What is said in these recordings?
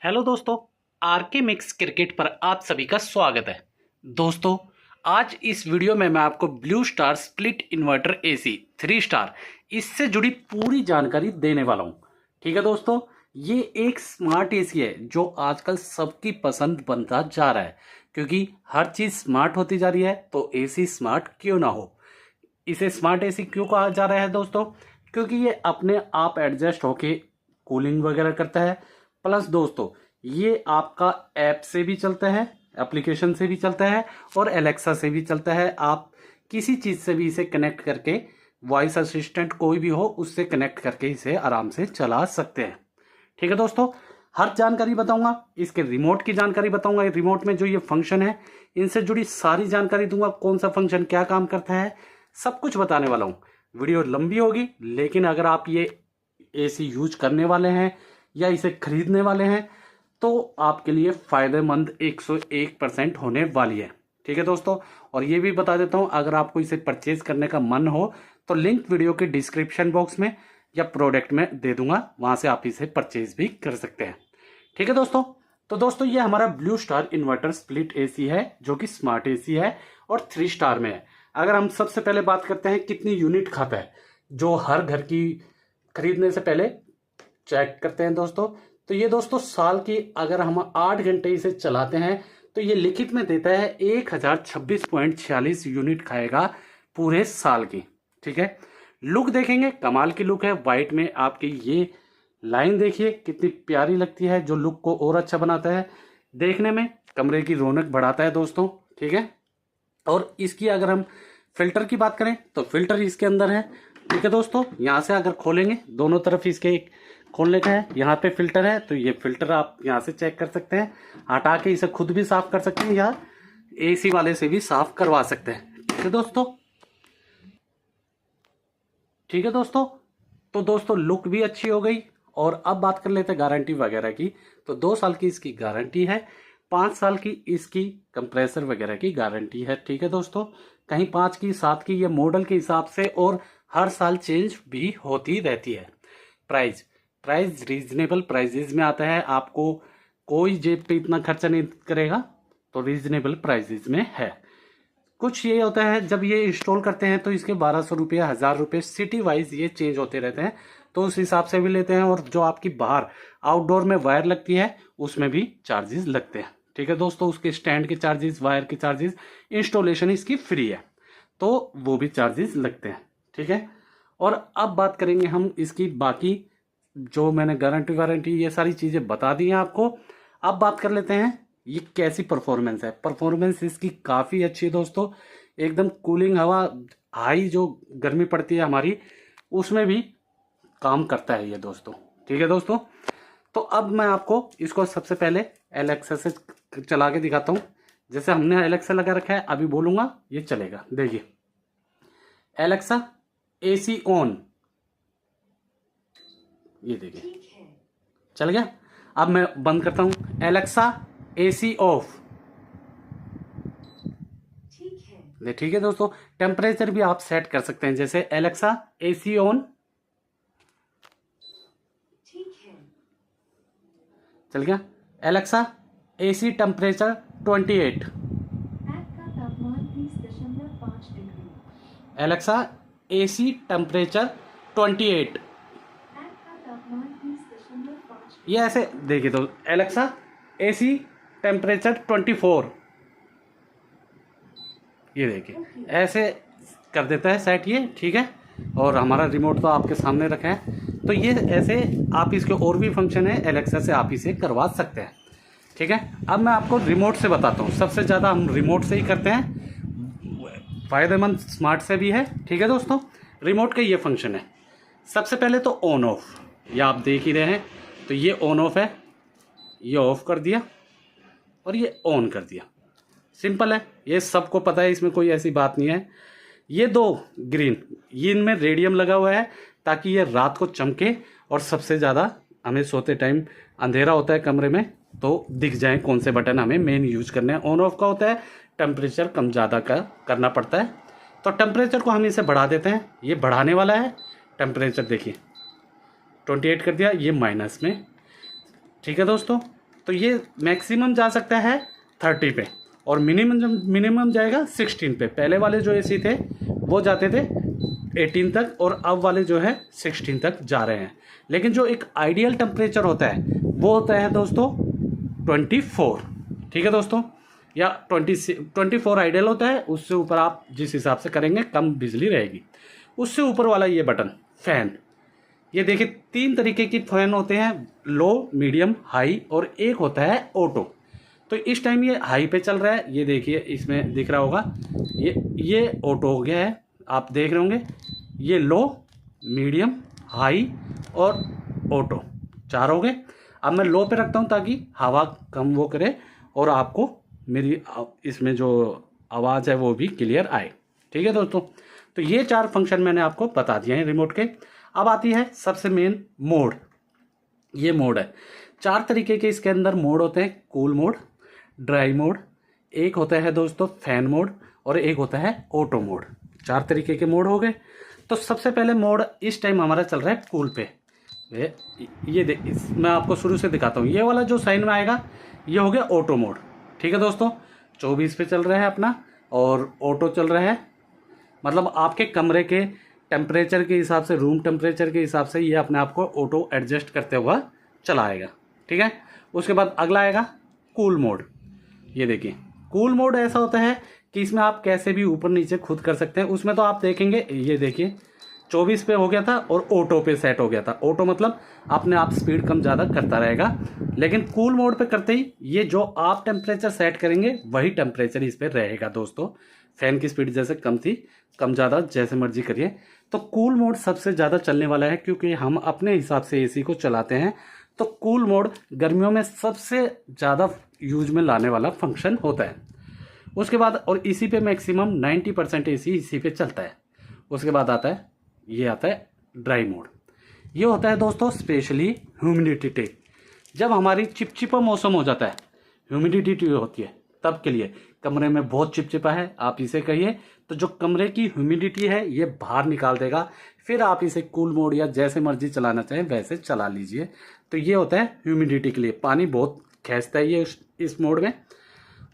Hello दोस्तों, R K mix cricket पर आप सभी का स्वागत है। दोस्तों, आज इस वीडियो में मैं आपको blue star split inverter AC 3 star इससे जुड़ी पूरी जानकारी देने वाला हूं। ठीक है दोस्तों, ये एक स्मार्ट एसी है जो आजकल सबकी पसंद बनता जा रहा है, क्योंकि हर चीज़ स्मार्ट होती जा रही है तो एसी स्मार्ट क्यों ना हो। इसे स्मार्ट एसी क्यों कहा जा रहा है दोस्तों? क्योंकि ये अपने आप एडजस्ट होके कूलिंग वगैरह करता है। प्लस दोस्तों, ये आपका ऐप से भी चलता है, एप्लीकेशन से भी चलता है और एलेक्सा से भी चलता है। आप किसी चीज़ से भी इसे कनेक्ट करके, वॉइस असिस्टेंट कोई भी हो उससे कनेक्ट करके इसे आराम से चला सकते हैं। ठीक है दोस्तों, हर जानकारी बताऊंगा, इसके रिमोट की जानकारी बताऊंगा, रिमोट में जो ये फंक्शन है इनसे जुड़ी सारी जानकारी दूंगा, कौन सा फंक्शन क्या काम करता है, सब कुछ बताने वाला हूं। वीडियो लंबी होगी, लेकिन अगर आप ये एसी यूज करने वाले हैं या इसे खरीदने वाले हैं तो आपके लिए फायदेमंद 101% होने वाली है। ठीक है दोस्तों, और ये भी बता देता हूं, अगर आपको इसे परचेज करने का मन हो तो लिंक वीडियो के डिस्क्रिप्शन बॉक्स में या प्रोडक्ट में दे दूंगा, वहां से आप इसे परचेज भी कर सकते हैं। ठीक है दोस्तों, तो दोस्तों ये हमारा blue star inverter split AC है जो कि स्मार्ट एसी है और 3 स्टार में है। अगर हम सबसे पहले बात करते हैं कितनी यूनिट खाता है, जो हर घर की खरीदने से पहले चेक करते हैं दोस्तों, तो ये दोस्तों साल की अगर हम 8 घंटे इसे चलाते हैं तो ये लिखित में देता है 1026.46 यूनिट खाएगा पूरे साल की। ठीक है, लुक देखेंगे, कमाल की लुक है। वाइट में आपकी ये लाइन देखिए कितनी प्यारी लगती है, जो लुक को और अच्छा बनाता है, देखने में कमरे की रौनक बढ़ाता है दोस्तों। ठीक है, और इसकी अगर हम फिल्टर की बात करें तो फिल्टर इसके अंदर है। ठीक है दोस्तों, यहाँ से अगर खोलेंगे, दोनों तरफ इसके खोलने का है, यहाँ पे फिल्टर है, तो ये फिल्टर आप यहाँ से चेक कर सकते हैं। हटा के इसे खुद भी साफ कर सकते हैं या एसी वाले से भी साफ करवा सकते हैं। ठीक है दोस्तों, ठीक है दोस्तों, तो दोस्तों लुक भी अच्छी हो गई। और अब बात कर लेते हैं गारंटी वगैरह की। तो 2 साल की इसकी गारंटी है, 5 साल की इसकी कंप्रेसर वगैरह की गारंटी है। ठीक है दोस्तों, कहीं 5 की 7 की, ये मॉडल के हिसाब से, और हर साल चेंज भी होती रहती है। प्राइस रीजनेबल प्राइजेज में आता है, आपको कोई जेब पे इतना खर्चा नहीं करेगा, तो रीजनेबल प्राइजेज में है। कुछ ये होता है जब ये इंस्टॉल करते हैं तो इसके 1200 रुपये, 1000 रुपये सिटी वाइज ये चेंज होते रहते हैं, तो उस हिसाब से भी लेते हैं। और जो आपकी बाहर आउटडोर में वायर लगती है उसमें भी चार्जेस लगते हैं। ठीक है दोस्तों, उसके स्टैंड के चार्जेस, वायर के चार्जेस, इंस्टॉलेशन इसकी फ्री है तो वो भी चार्जेस लगते हैं। ठीक है, और अब बात करेंगे हम इसकी बाकी, जो मैंने गारंटी वारंटी ये सारी चीज़ें बता दी हैं आपको। अब बात कर लेते हैं ये कैसी परफॉर्मेंस है। परफॉर्मेंस इसकी काफ़ी अच्छी है दोस्तों, एकदम कूलिंग हवा, हाई जो गर्मी पड़ती है हमारी, उसमें भी काम करता है ये दोस्तों। ठीक है दोस्तों, तो अब मैं आपको इसको सबसे पहले एलेक्सा से चला के दिखाता हूँ। जैसे हमने एलेक्सा लगा रखा है, अभी बोलूँगा ये चलेगा। देखिए, एलेक्सा एसी ऑन, ये देखिए चल गया। अब मैं बंद करता हूं, एलेक्सा एसी ऑफ। ठीक है दोस्तों, टेम्परेचर भी आप सेट कर सकते हैं, जैसे एलेक्सा एसी ऑन, चल गया। Alexa AC temperature 28, Alexa AC temperature 28, ये ऐसे देखिए। तो एलेक्सा एसी टेम्परेचर 24, ये देखिए ऐसे कर देता है सेट ये। ठीक है, और हमारा रिमोट तो आपके सामने रखा है, तो ये ऐसे आप इसके और भी फंक्शन है, एलेक्सा से आप इसे करवा सकते हैं। ठीक है, अब मैं आपको रिमोट से बताता हूँ। सबसे ज़्यादा हम रिमोट से ही करते हैं, फ़ायदेमंद स्मार्ट से भी है। ठीक है दोस्तों, रिमोट का ये फंक्शन है। सबसे पहले तो ऑन ऑफ, ये आप देख ही रहे हैं, तो ये ऑन ऑफ है, ये ऑफ कर दिया और ये ऑन कर दिया। सिंपल है, ये सबको पता है, इसमें कोई ऐसी बात नहीं है। ये 2 ग्रीन, ये इनमें रेडियम लगा हुआ है ताकि ये रात को चमके, और सबसे ज़्यादा हमें सोते टाइम अंधेरा होता है कमरे में तो दिख जाए कौन से बटन हमें मेन यूज करने हैं। ऑन ऑफ का होता है टेम्परेचर कम ज़्यादा का करना पड़ता है, तो टेम्परेचर को हम इसे बढ़ा देते हैं। ये बढ़ाने वाला है टेम्परेचर, देखिए 28 कर दिया, ये माइनस में। ठीक है दोस्तों, तो ये मैक्सिमम जा सकता है 30 पे और मिनिमम जाएगा 16 पे। पहले वाले जो एसी थे वो जाते थे 18 तक और अब वाले जो है 16 तक जा रहे हैं। लेकिन जो एक आइडियल टेम्परेचर होता है वो होता है दोस्तों 24, ठीक है दोस्तों, या 24 आइडियल होता है। उससे ऊपर आप जिस हिसाब से करेंगे कम बिजली रहेगी। उससे ऊपर वाला ये बटन फैन, ये देखिए 3 तरीके की फैन होते हैं, लो, मीडियम, हाई, और एक होता है ऑटो। तो इस टाइम ये हाई पे चल रहा है, ये देखिए इसमें दिख रहा होगा, ये ऑटो हो गया है, आप देख रहे होंगे। ये लो, मीडियम, हाई और ऑटो 4 हो गए। अब मैं लो पे रखता हूँ ताकि हवा कम वो करे और आपको मेरी इसमें जो आवाज़ है वो भी क्लियर आए, ठीक है दोस्तों। तो ये 4 फंक्शन मैंने आपको बता दिए हैं रिमोट के। अब आती है सबसे मेन मोड। ये मोड है, 4 तरीके के इसके अंदर मोड होते हैं। कूल मोड, ड्राई मोड, एक होता है दोस्तों फैन मोड और एक होता है ऑटो मोड। 4 तरीके के मोड हो गए। तो सबसे पहले मोड इस टाइम हमारा चल रहा है कूल पे। ये मैं आपको शुरू से दिखाता हूँ। ये वाला जो साइन में आएगा ये हो गया ऑटो मोड, ठीक है दोस्तों। 24 पे चल रहा है अपना और ऑटो चल रहा है, मतलब आपके कमरे के टेम्परेचर के हिसाब से, रूम टेम्परेचर के हिसाब से ये अपने आप को ऑटो एडजस्ट करते हुआ चलाएगा, ठीक है। उसके बाद अगला आएगा कूल मोड। ये देखिए कूल मोड ऐसा होता है कि इसमें आप कैसे भी ऊपर नीचे खुद कर सकते हैं। उसमें तो आप देखेंगे, ये देखिए 24 पे हो गया था और ऑटो पे सेट हो गया था। ऑटो मतलब अपने आप स्पीड कम ज़्यादा करता रहेगा। लेकिन कूल मोड पे करते ही ये जो आप टेम्परेचर सेट करेंगे वही टेम्परेचर इस पर रहेगा दोस्तों। फैन की स्पीड जैसे कम थी, कम ज़्यादा जैसे मर्जी करिए। तो कूल मोड सबसे ज़्यादा चलने वाला है क्योंकि हम अपने हिसाब से एसी को चलाते हैं। तो कूल मोड गर्मियों में सबसे ज़्यादा यूज में लाने वाला फंक्शन होता है। उसके बाद और इसी पे मैक्सिमम 90% एसी इसी पे चलता है। उसके बाद आता है, ये आता है ड्राई मोड। ये होता है दोस्तों स्पेशली ह्यूमिडिटी, जब हमारी चिपचिपा मौसम हो जाता है, ह्यूमिडिटी होती है, तब के लिए कमरे में बहुत चिपचिपा है आप इसे कहिए, तो जो कमरे की ह्यूमिडिटी है ये बाहर निकाल देगा। फिर आप इसे कूल मोड या जैसे मर्जी चलाना चाहें वैसे चला लीजिए। तो ये होता है ह्यूमिडिटी के लिए, पानी बहुत खींचता है ये इस मोड में।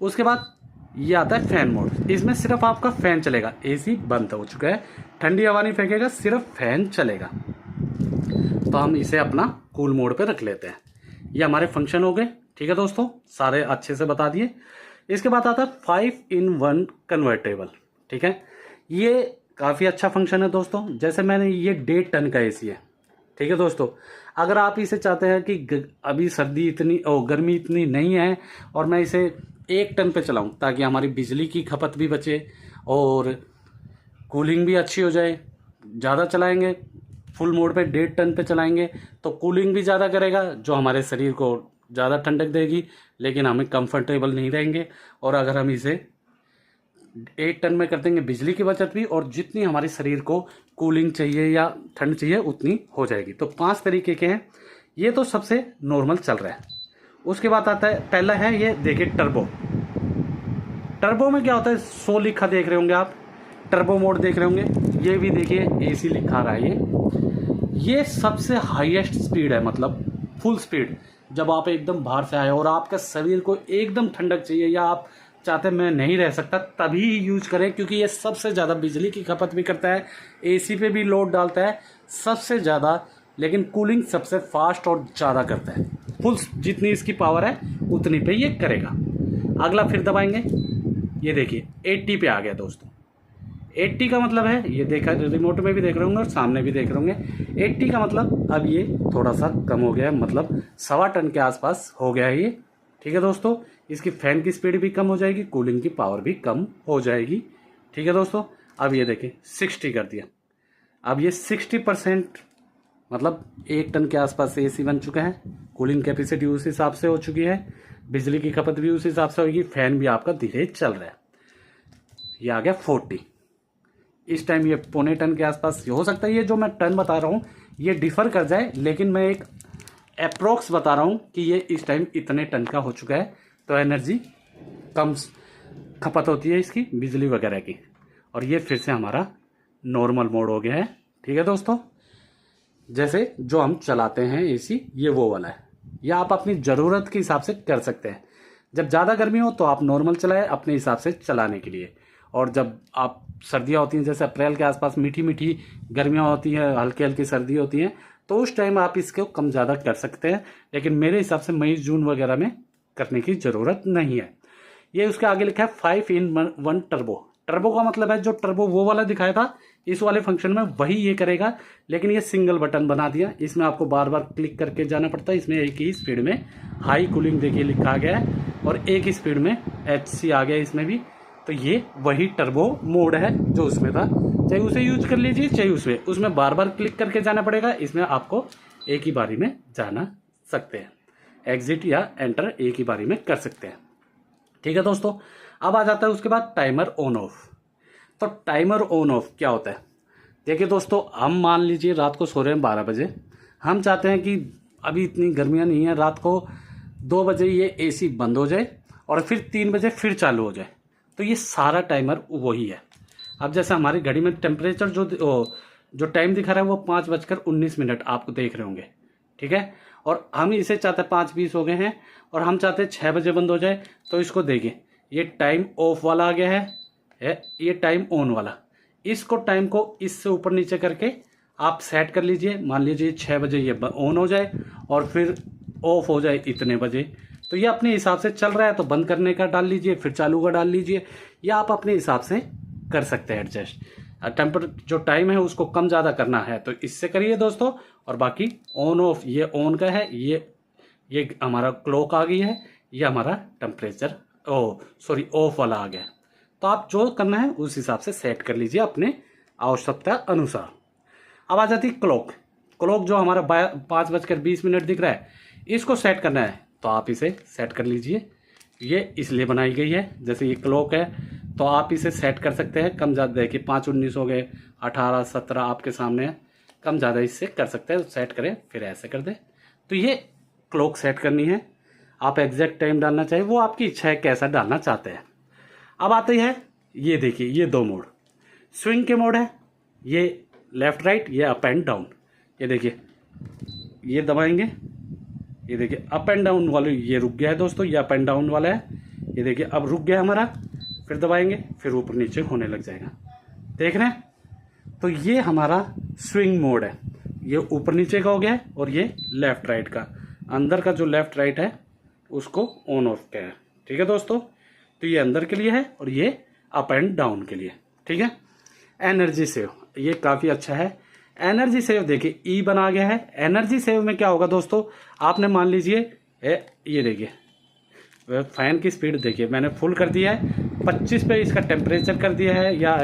उसके बाद ये आता है फैन मोड। इसमें सिर्फ आपका फैन चलेगा, एसी बंद हो चुका है, ठंडी हवा नहीं फेंकेगा, सिर्फ फैन चलेगा। तो हम इसे अपना कूल मोड पे रख लेते हैं। ये हमारे फंक्शन हो गए, ठीक है दोस्तों, सारे अच्छे से बता दिए। इसके बाद आता है 5-in-1 कन्वर्टेबल, ठीक है। ये काफ़ी अच्छा फंक्शन है दोस्तों। जैसे मैंने, ये 1.5 टन का एसी है, ठीक है दोस्तों। अगर आप इसे चाहते हैं कि अभी सर्दी इतनी गर्मी इतनी नहीं है और मैं इसे 1 टन पे चलाऊं ताकि हमारी बिजली की खपत भी बचे और कूलिंग भी अच्छी हो जाए, ज़्यादा चलाएंगे फुल मोड पे 1.5 टन पे चलाएंगे तो कूलिंग भी ज़्यादा करेगा, जो हमारे शरीर को ज़्यादा ठंडक देगी, लेकिन हमें कंफर्टेबल नहीं रहेंगे। और अगर हम इसे 1 टन में कर देंगे, बिजली की बचत भी और जितनी हमारे शरीर को कूलिंग चाहिए या ठंड चाहिए उतनी हो जाएगी। तो 5 तरीके के हैं, ये तो सबसे नॉर्मल चल रहा है। उसके बाद आता है, पहला है ये देखिए टर्बो। टर्बो में क्या होता है, 100 लिखा देख रहे होंगे आप, टर्बो मोड देख रहे होंगे। ये भी देखिए एसी लिखा रहा है। ये सबसे हाईएस्ट स्पीड है, मतलब फुल स्पीड। जब आप एकदम बाहर से आए और आपका शरीर को एकदम ठंडक चाहिए या आप चाहते मैं नहीं रह सकता, तभी यूज करें, क्योंकि ये सबसे ज़्यादा बिजली की खपत भी करता है, एसी पे भी लोड डालता है सबसे ज़्यादा, लेकिन कूलिंग सबसे फास्ट और ज़्यादा करता है। फुल जितनी इसकी पावर है उतनी पे ये करेगा। अगला फिर दबाएंगे, ये देखिए 80 पे आ गया दोस्तों। 80 का मतलब है, ये देखा रिमोट में भी देख रहे होंगे और सामने भी देख रहे होंगे, 80 का मतलब अब ये थोड़ा सा कम हो गया है, मतलब 1.25 टन के आसपास हो गया है ये, ठीक है दोस्तों। इसकी फैन की स्पीड भी कम हो जाएगी, कूलिंग की पावर भी कम हो जाएगी, ठीक है दोस्तों। अब ये देखें 60 कर दिया। अब ये 60% मतलब 1 टन के आसपास एसी बन चुका है, कूलिंग कैपेसिटी उस हिसाब से हो चुकी है, बिजली की खपत भी उस हिसाब से होगी, फैन भी आपका धीरे चल रहा है। ये आ गया 40। इस टाइम ये 0.25 टन के आसपास हो सकता है। ये जो मैं टन बता रहा हूँ ये डिफर कर जाए, लेकिन मैं एक अप्रोक्स बता रहा हूँ कि ये इस टाइम इतने टन का हो चुका है। तो एनर्जी कम खपत होती है इसकी, बिजली वगैरह की। और ये फिर से हमारा नॉर्मल मोड हो गया है, ठीक है दोस्तों। जैसे जो हम चलाते हैं एसी, ये वो वाला है, या आप अपनी ज़रूरत के हिसाब से कर सकते हैं। जब ज़्यादा गर्मी हो तो आप नॉर्मल चलाएं अपने हिसाब से चलाने के लिए, और जब आप सर्दियाँ होती हैं जैसे अप्रैल के आसपास मीठी मीठी गर्मियाँ होती हैं, हल्की हल्की सर्दी होती हैं, तो उस टाइम आप इसको कम ज़्यादा कर सकते हैं। लेकिन मेरे हिसाब से मई जून वगैरह में करने की ज़रूरत नहीं है। ये उसके आगे लिखा है 5-in-1 टर्बो। टर्बो का मतलब है जो टर्बो वो वाला दिखाया था इस वाले फंक्शन में वही ये करेगा, लेकिन ये सिंगल बटन बना दिया। इसमें आपको बार बार क्लिक करके जाना पड़ता है। इसमें एक ही स्पीड में हाई कूलिंग देखिए लिखा गया है, और एक ही स्पीड में HC आ गया इसमें भी। तो ये वही टर्बो मोड है जो उसमें था, चाहे उसे यूज कर लीजिए चाहे उसमें बार बार क्लिक करके जाना पड़ेगा। इसमें आपको एक ही बारी में जाना सकते हैं, एग्जिट या एंटर एक ही बारी में कर सकते हैं। ठीक है दोस्तों, अब आ जाता है उसके बाद टाइमर ऑन ऑफ। तो टाइमर ऑन ऑफ क्या होता है? देखिए दोस्तों, हम मान लीजिए रात को सो रहे हैं 12 बजे, हम चाहते हैं कि अभी इतनी गर्मियाँ नहीं है, रात को 2 बजे ये AC बंद हो जाए और फिर 3 बजे फिर चालू हो जाए। तो ये सारा टाइमर वही है। अब जैसे हमारी घड़ी में टेम्परेचर जो टाइम दिखा रहा है वो 5:19 आपको देख रहे होंगे, ठीक है। और हम इसे चाहते हैं 5:20 हो गए हैं और हम चाहते हैं 6 बजे बंद हो जाए। तो इसको देखिए, ये टाइम ऑफ वाला आ गया है, ये टाइम ऑन वाला। इसको टाइम को इससे ऊपर नीचे करके आप सेट कर लीजिए। मान लीजिए 6 बजे ये ऑन हो जाए और फिर ऑफ हो जाए इतने बजे। तो ये अपने हिसाब से चल रहा है तो बंद करने का डाल लीजिए, फिर चालू का डाल लीजिए, या आप अपने हिसाब से कर सकते हैं एडजस्ट। जो टाइम है उसको कम ज़्यादा करना है तो इससे करिए दोस्तों। और बाकी ऑन ऑफ ये ऑन का है, ये हमारा क्लॉक आ गई है, ये हमारा टेम्परेचर ऑफ वाला आ गया। तो आप जो करना है उस हिसाब से सेट कर लीजिए अपने आवश्यकता अनुसार। अब आ जाती है क्लॉक जो हमारा 5:20 दिख रहा है, इसको सेट करना है तो आप इसे सेट कर लीजिए। ये इसलिए बनाई गई है, जैसे ये क्लॉक है तो आप इसे सेट कर सकते हैं कम ज़्यादा। देखिए 5:19 हो गए, 18, 17 आपके सामने है, कम ज़्यादा इससे कर सकते हैं। सेट करें फिर ऐसे कर दें। तो ये क्लॉक सेट करनी है। आप एग्जैक्ट टाइम डालना चाहिए, वो आपकी इच्छा है कैसा डालना चाहते हैं। अब आती है, ये देखिए ये 2 मोड स्विंग के मोड है, ये लेफ्ट राइट, ये अप एंड डाउन। ये देखिए ये दबाएंगे, ये देखिए अप एंड डाउन वाले ये रुक गया है दोस्तों, ये अप एंड डाउन वाला है। ये देखिए अब रुक गया हमारा, फिर दबाएंगे फिर ऊपर नीचे होने लग जाएगा, देख रहे हैं। तो ये हमारा स्विंग मोड है, ये ऊपर नीचे का हो गया है, और ये लेफ्ट राइट का, अंदर का जो लेफ्ट राइट है उसको ऑन ऑफ का है। ठीक है दोस्तों, तो ये अंदर के लिए है और ये अप एंड डाउन के लिए। ठीक है। एनर्जी सेव, ये काफ़ी अच्छा है। एनर्जी सेव देखिए ई बना गया है। एनर्जी सेव में क्या होगा दोस्तों, आपने मान लीजिए ये देखिए फैन की स्पीड देखिए मैंने फुल कर दिया है, 25 पे इसका टेम्परेचर कर दिया है या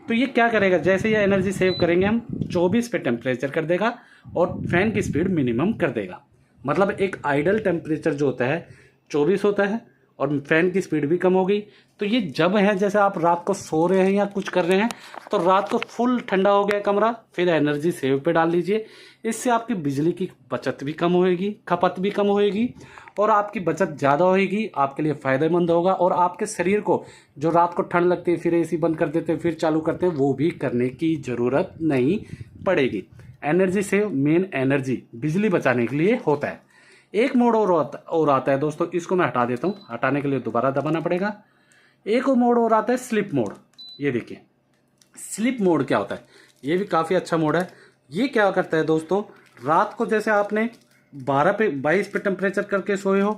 तो ये क्या करेगा, जैसे ये एनर्जी सेव करेंगे हम 24 पे टेम्परेचर कर देगा और फैन की स्पीड मिनिमम कर देगा। मतलब एक आइडल टेम्परेचर जो होता है 24 होता है और फैन की स्पीड भी कम हो गई। तो ये जब है जैसे आप रात को सो रहे हैं या कुछ कर रहे हैं तो रात को फुल ठंडा हो गया कमरा, फिर एनर्जी सेव पे डाल लीजिए। इससे आपकी बिजली की बचत भी कम होएगी, खपत भी कम होएगी और आपकी बचत ज़्यादा होएगी, आपके लिए फ़ायदेमंद होगा। और आपके शरीर को जो रात को ठंड लगती है फिर AC बंद कर देते हैं फिर चालू करते हैं, वो भी करने की ज़रूरत नहीं पड़ेगी। एनर्जी सेव मेन एनर्जी बिजली बचाने के लिए होता है। एक मोड और आता है दोस्तों, इसको मैं हटा देता हूँ, हटाने के लिए दोबारा दबाना पड़ेगा। एक मोड और आता है स्लिप मोड। ये देखिए स्लिप मोड क्या होता है, ये भी काफ़ी अच्छा मोड है। ये क्या करता है दोस्तों, रात को जैसे आपने 22 पे टेम्परेचर करके सोए हो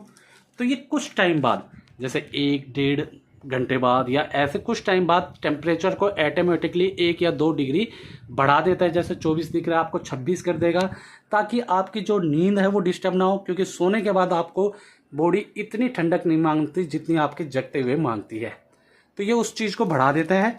तो ये कुछ टाइम बाद जैसे 1-1.5 घंटे बाद या ऐसे कुछ टाइम बाद टेम्परेचर को ऑटोमेटिकली 1 या 2 डिग्री बढ़ा देता है। जैसे 24 दिख रहा है आपको 26 कर देगा, ताकि आपकी जो नींद है वो डिस्टर्ब ना हो, क्योंकि सोने के बाद आपको बॉडी इतनी ठंडक नहीं मांगती जितनी आपके जगते हुए मांगती है। तो ये उस चीज़ को बढ़ा देता है।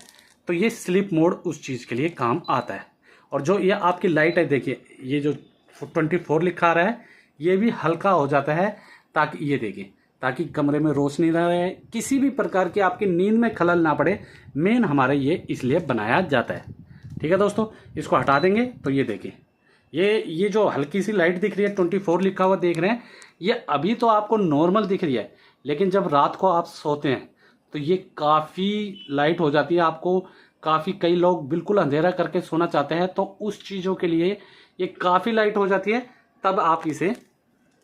तो ये स्लीप मोड उस चीज़ के लिए काम आता है। और जो ये आपकी लाइट है देखिए, ये जो 24 लिखा रहा है ये भी हल्का हो जाता है, ताकि ये देखिए ताकि कमरे में रोशनी ना रहे, किसी भी प्रकार की आपकी नींद में खलल ना पड़े। मेन हमारा ये इसलिए बनाया जाता है। ठीक है दोस्तों, इसको हटा देंगे तो ये देखिए ये जो हल्की सी लाइट दिख रही है 24 लिखा हुआ देख रहे हैं, ये अभी तो आपको नॉर्मल दिख रही है, लेकिन जब रात को आप सोते हैं तो ये काफ़ी लाइट हो जाती है। आपको काफ़ी कई लोग बिल्कुल अंधेरा करके सोना चाहते हैं, तो उस चीज़ों के लिए ये काफ़ी लाइट हो जाती है, तब आप इसे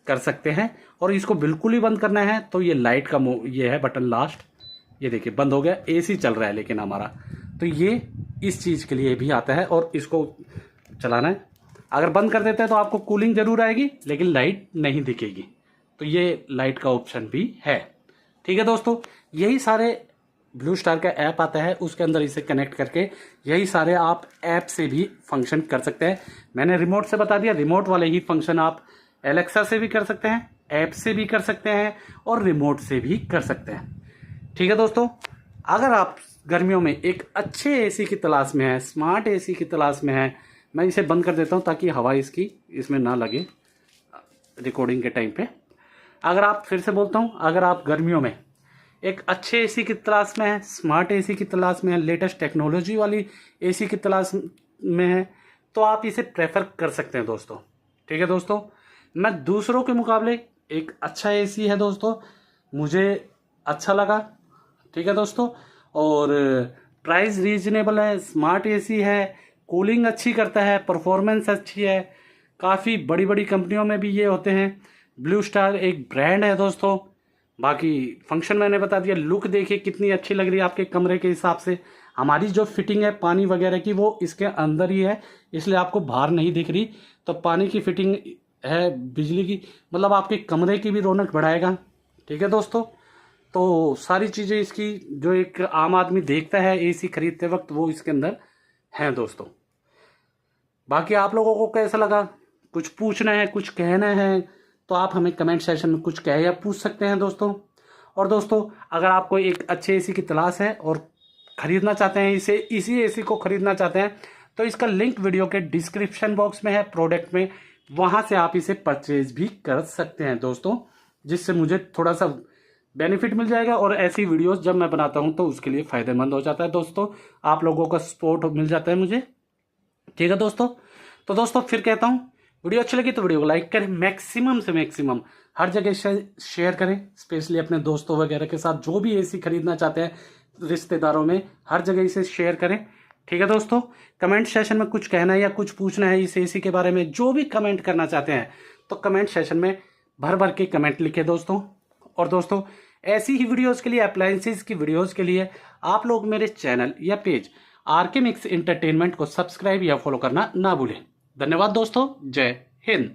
कर सकते हैं। और इसको बिल्कुल ही बंद करना है तो ये लाइट का ये है बटन लास्ट, ये देखिए बंद हो गया। एसी चल रहा है लेकिन हमारा, तो ये इस चीज़ के लिए भी आता है और इसको चलाना है। अगर बंद कर देते हैं तो आपको कूलिंग जरूर आएगी लेकिन लाइट नहीं दिखेगी, तो ये लाइट का ऑप्शन भी है। ठीक है दोस्तों, यही सारे ब्लू स्टार का ऐप आता है, उसके अंदर इसे कनेक्ट करके यही सारे आप ऐप से भी फंक्शन कर सकते हैं। मैंने रिमोट से बता दिया, रिमोट वाले ही फंक्शन आप एलेक्सा से भी कर सकते हैं, ऐप से भी कर सकते हैं और रिमोट से भी कर सकते हैं। ठीक है दोस्तों, अगर आप गर्मियों में एक अच्छे एसी की तलाश में है, स्मार्ट एसी की तलाश में है, मैं इसे बंद कर देता हूं ताकि हवा इसमें ना लगे रिकॉर्डिंग के टाइम पे। अगर आप, फिर से बोलता हूं, अगर आप गर्मियों में एक अच्छे एसी की तलाश में है, स्मार्ट एसी की तलाश में है, लेटेस्ट टेक्नोलॉजी वाली एसी की तलाश में है, तो आप इसे प्रेफर कर सकते हैं दोस्तों। ठीक है दोस्तों, मैं दूसरों के मुकाबले एक अच्छा एसी है दोस्तों, मुझे अच्छा लगा। ठीक है दोस्तों, और प्राइस रीजनेबल है, स्मार्ट एसी है, कूलिंग अच्छी करता है, परफॉर्मेंस अच्छी है, काफ़ी बड़ी बड़ी कंपनियों में भी ये होते हैं। ब्लू स्टार एक ब्रांड है दोस्तों। बाकी फंक्शन मैंने बता दिया, लुक देखिए कितनी अच्छी लग रही है आपके कमरे के हिसाब से। हमारी जो फिटिंग है पानी वगैरह की वो इसके अंदर ही है, इसलिए आपको बाहर नहीं दिख रही। तो पानी की फिटिंग है, बिजली की, मतलब आपके कमरे की भी रौनक बढ़ाएगा। ठीक है दोस्तों, तो सारी चीज़ें इसकी जो एक आम आदमी देखता है एसी खरीदते वक्त वो इसके अंदर हैं दोस्तों। बाकी आप लोगों को कैसा लगा, कुछ पूछना है, कुछ कहना है, तो आप हमें कमेंट सेक्शन में कुछ कह या पूछ सकते हैं दोस्तों। और दोस्तों, अगर आपको एक अच्छे एसी की तलाश है और खरीदना चाहते हैं इसी एसी को खरीदना चाहते हैं, तो इसका लिंक वीडियो के डिस्क्रिप्शन बॉक्स में है, प्रोडक्ट में, वहां से आप इसे परचेज भी कर सकते हैं दोस्तों, जिससे मुझे थोड़ा सा बेनिफिट मिल जाएगा और ऐसी वीडियोस जब मैं बनाता हूं तो उसके लिए फायदेमंद हो जाता है दोस्तों। आप लोगों का सपोर्ट मिल जाता है मुझे। ठीक है दोस्तों, तो दोस्तों फिर कहता हूं, वीडियो अच्छी लगी तो वीडियो को लाइक करें, मैक्सिमम से मैक्सिमम हर जगह शेयर करें, स्पेशली अपने दोस्तों वगैरह के साथ, जो भी एसी खरीदना चाहते हैं, रिश्तेदारों में, हर जगह इसे शेयर करें। ठीक है दोस्तों, कमेंट सेशन में कुछ कहना है या कुछ पूछना है इस एसी के बारे में, जो भी कमेंट करना चाहते हैं तो कमेंट सेशन में भर भर के कमेंट लिखे दोस्तों। और दोस्तों, ऐसी ही वीडियोस के लिए, अप्लायंसेस की वीडियोस के लिए आप लोग मेरे चैनल या पेज आरके मिक्स एंटरटेनमेंट को सब्सक्राइब या फॉलो करना ना भूलें। धन्यवाद दोस्तों, जय हिंद।